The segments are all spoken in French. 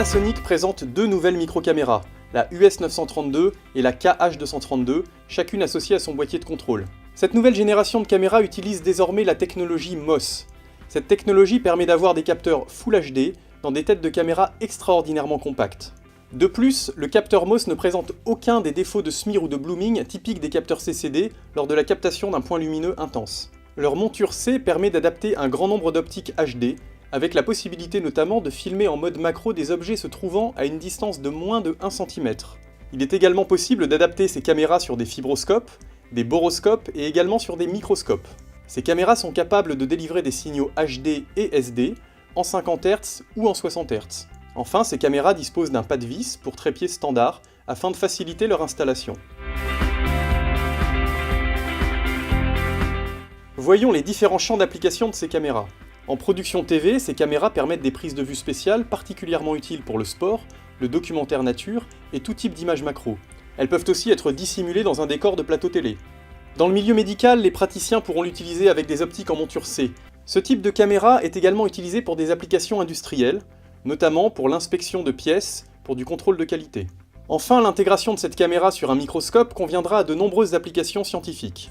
Panasonic présente deux nouvelles micro-caméras, la US932 et la KH232, chacune associée à son boîtier de contrôle. Cette nouvelle génération de caméras utilise désormais la technologie MOS. Cette technologie permet d'avoir des capteurs Full HD dans des têtes de caméra extraordinairement compactes. De plus, le capteur MOS ne présente aucun des défauts de smear ou de blooming typiques des capteurs CCD lors de la captation d'un point lumineux intense. Leur monture C permet d'adapter un grand nombre d'optiques HD, avec la possibilité notamment de filmer en mode macro des objets se trouvant à une distance de moins de 1 cm. Il est également possible d'adapter ces caméras sur des fibroscopes, des boroscopes et également sur des microscopes. Ces caméras sont capables de délivrer des signaux HD et SD en 50 Hz ou en 60 Hz. Enfin, ces caméras disposent d'un pas de vis pour trépied standard afin de faciliter leur installation. Voyons les différents champs d'application de ces caméras. En production TV, ces caméras permettent des prises de vue spéciales particulièrement utiles pour le sport, le documentaire nature et tout type d'images macro. Elles peuvent aussi être dissimulées dans un décor de plateau télé. Dans le milieu médical, les praticiens pourront l'utiliser avec des optiques en monture C. Ce type de caméra est également utilisé pour des applications industrielles, notamment pour l'inspection de pièces, pour du contrôle de qualité. Enfin, l'intégration de cette caméra sur un microscope conviendra à de nombreuses applications scientifiques.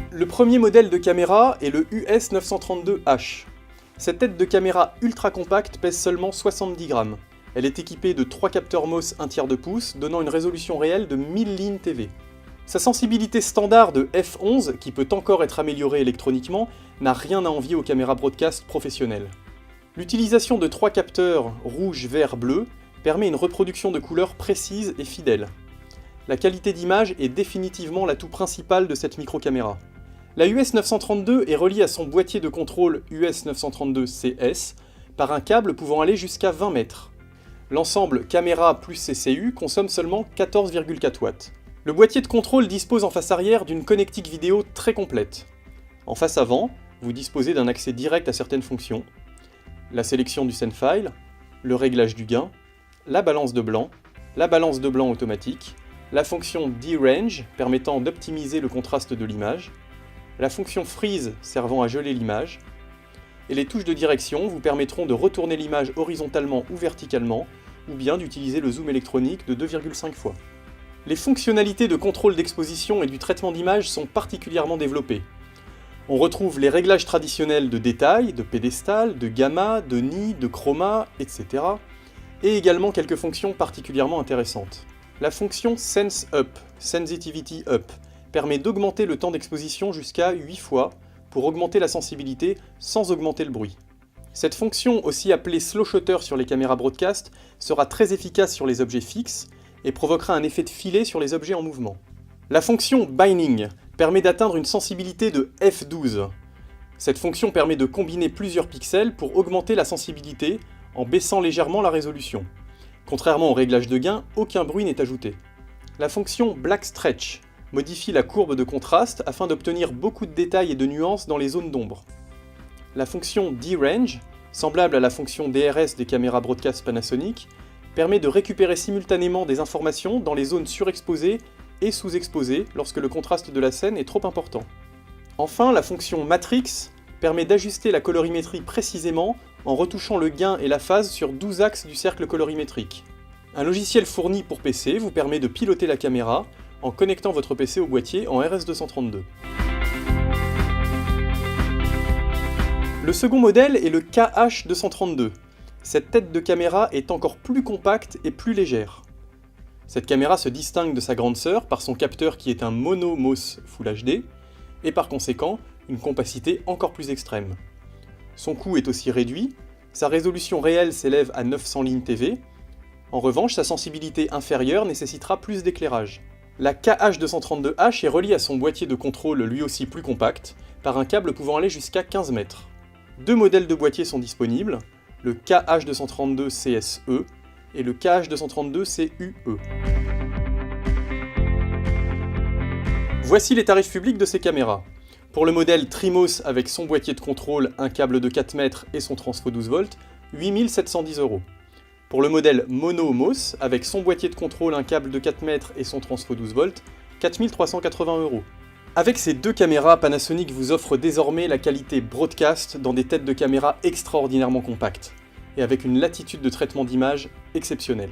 Le premier modèle de caméra est le US932H. Cette tête de caméra ultra compacte pèse seulement 70 grammes. Elle est équipée de 3 capteurs MOS 1/3 de pouce, donnant une résolution réelle de 1000 lignes TV. Sa sensibilité standard de f11, qui peut encore être améliorée électroniquement, n'a rien à envier aux caméras broadcast professionnelles. L'utilisation de 3 capteurs rouge, vert, bleu permet une reproduction de couleurs précise et fidèle. La qualité d'image est définitivement l'atout principal de cette micro-caméra. La US932 est reliée à son boîtier de contrôle US932CS par un câble pouvant aller jusqu'à 20 mètres. L'ensemble caméra plus CCU consomme seulement 14,4 watts. Le boîtier de contrôle dispose en face arrière d'une connectique vidéo très complète. En face avant, vous disposez d'un accès direct à certaines fonctions, la sélection du sendfile, le réglage du gain, la balance de blanc automatique, la fonction D-Range permettant d'optimiser le contraste de l'image, la fonction Freeze servant à geler l'image, et les touches de direction vous permettront de retourner l'image horizontalement ou verticalement, ou bien d'utiliser le zoom électronique de 2,5 fois. Les fonctionnalités de contrôle d'exposition et du traitement d'image sont particulièrement développées. On retrouve les réglages traditionnels de détail, de pédestal, de gamma, de nid, de chroma, etc. et également quelques fonctions particulièrement intéressantes. La fonction Sense Up, Sensitivity Up, permet d'augmenter le temps d'exposition jusqu'à 8 fois pour augmenter la sensibilité sans augmenter le bruit. Cette fonction, aussi appelée slow shutter sur les caméras broadcast, sera très efficace sur les objets fixes et provoquera un effet de filet sur les objets en mouvement. La fonction Binding permet d'atteindre une sensibilité de f12. Cette fonction permet de combiner plusieurs pixels pour augmenter la sensibilité en baissant légèrement la résolution. Contrairement au réglage de gain, aucun bruit n'est ajouté. La fonction Black Stretch modifie la courbe de contraste afin d'obtenir beaucoup de détails et de nuances dans les zones d'ombre. La fonction D-Range, semblable à la fonction DRS des caméras broadcast Panasonic, permet de récupérer simultanément des informations dans les zones surexposées et sous-exposées lorsque le contraste de la scène est trop important. Enfin, la fonction Matrix permet d'ajuster la colorimétrie précisément en retouchant le gain et la phase sur 12 axes du cercle colorimétrique. Un logiciel fourni pour PC vous permet de piloter la caméra en connectant votre PC au boîtier en RS232. Le second modèle est le KH232. Cette tête de caméra est encore plus compacte et plus légère. Cette caméra se distingue de sa grande sœur par son capteur qui est un mono MOS Full HD et par conséquent une compacité encore plus extrême. Son coût est aussi réduit, sa résolution réelle s'élève à 900 lignes TV. En revanche, sa sensibilité inférieure nécessitera plus d'éclairage. La KH232H est reliée à son boîtier de contrôle lui aussi plus compact, par un câble pouvant aller jusqu'à 15 mètres. Deux modèles de boîtiers sont disponibles, le KH232CSE et le KH232CUE. Voici les tarifs publics de ces caméras. Pour le modèle Trimos avec son boîtier de contrôle, un câble de 4 mètres et son transfo 12 volts, 8 710 €. Pour le modèle Mono MOS, avec son boîtier de contrôle, un câble de 4 mètres et son transfo 12 volts, 4 380 €. Avec ces deux caméras, Panasonic vous offre désormais la qualité broadcast dans des têtes de caméra extraordinairement compactes, et avec une latitude de traitement d'image exceptionnelle.